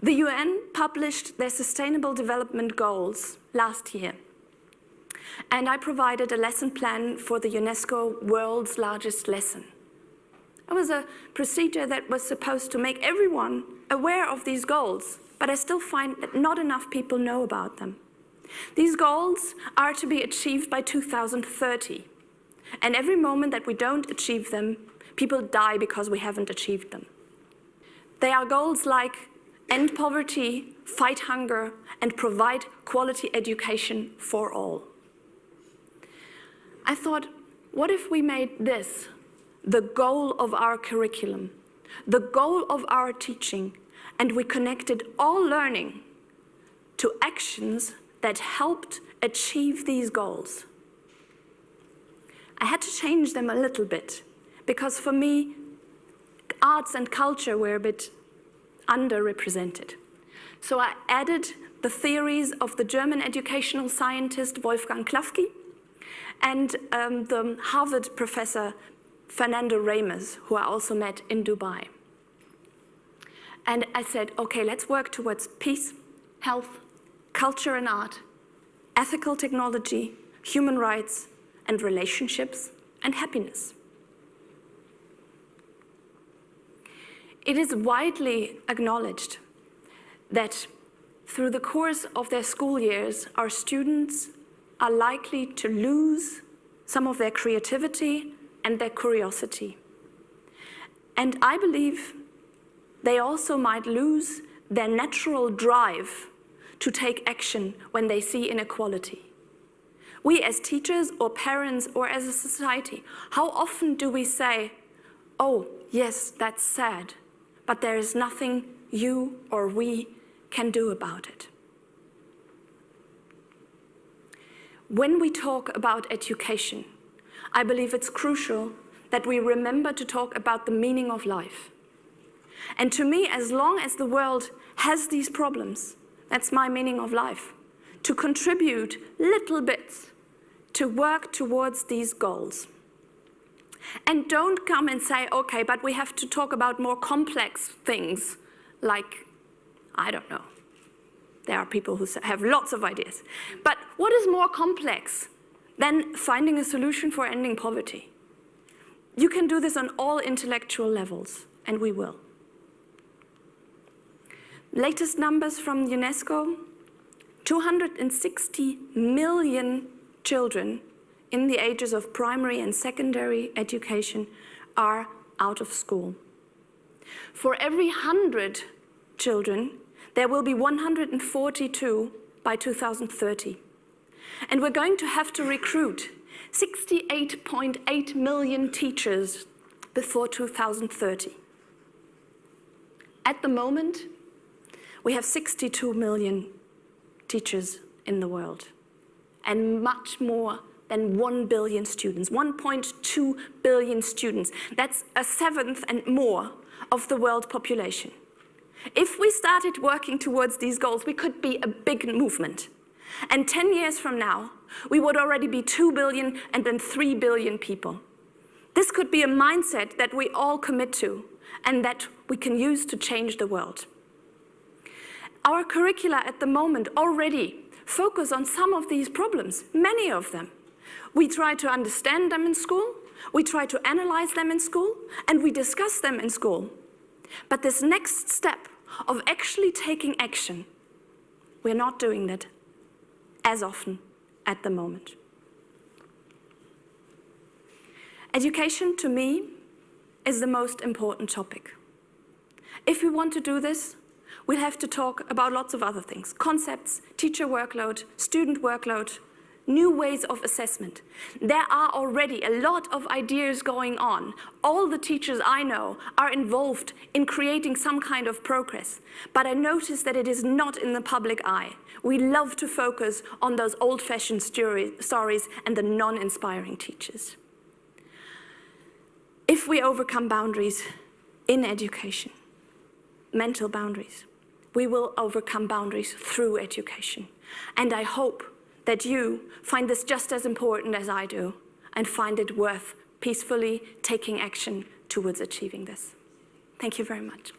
The UN published their Sustainable Development Goals last year, and I provided a lesson plan for the UNESCO World's Largest Lesson. It was a procedure that was supposed to make everyone aware of these goals, but I still find that not enough people know about them. These goals are to be achieved by 2030, and every moment that we don't achieve them, people die because we haven't achieved them. They are goals like end poverty, fight hunger, and provide quality education for all. I thought, what if we made this the goal of our curriculum, the goal of our teaching, and we connected all learning to actions that helped achieve these goals? I had to change them a little bit, because for me, arts and culture were a bit underrepresented. So I added the theories of the German educational scientist Wolfgang Klafki and the Harvard professor Fernando Reimers, who I also met in Dubai. And I said, okay, let's work towards peace, health, culture and art, ethical technology, human rights, and relationships and happiness. It is widely acknowledged that through the course of their school years, our students are likely to lose some of their creativity and their curiosity. And I believe they also might lose their natural drive to take action when they see inequality. We as teachers or parents or as a society, how often do we say, oh, yes, that's sad, but there is nothing you or we can do about it? When we talk about education, I believe it's crucial that we remember to talk about the meaning of life. And to me, as long as the world has these problems, that's my meaning of life, to contribute little bits to work towards these goals. And don't come and say, okay, but we have to talk about more complex things, like, I don't know. There are people who have lots of ideas. But what is more complex than finding a solution for ending poverty? You can do this on all intellectual levels, and we will. Latest numbers from UNESCO, 260 million children in the ages of primary and secondary education are out of school. For every 100 children, there will be 142 by 2030. And we're going to have to recruit 68.8 million teachers before 2030. At the moment, we have 62 million teachers in the world, and much more than 1 billion students, 1.2 billion students. That's a seventh and more of the world population. If we started working towards these goals, we could be a big movement. And 10 years from now, we would already be 2 billion and then 3 billion people. This could be a mindset that we all commit to and that we can use to change the world. Our curricula at the moment already focus on some of these problems, many of them. We try to understand them in school, we try to analyze them in school, and we discuss them in school. But this next step of actually taking action, we're not doing that as often at the moment. Education, to me, is the most important topic. If we want to do this, we'll have to talk about lots of other things: concepts, teacher workload, student workload, new ways of assessment. There are already a lot of ideas going on. All the teachers I know are involved in creating some kind of progress, but I notice that it is not in the public eye. We love to focus on those old-fashioned stories and the non-inspiring teachers. If we overcome boundaries in education, mental boundaries, we will overcome boundaries through education. And I hope that you find this just as important as I do and find it worth peacefully taking action towards achieving this. Thank you very much.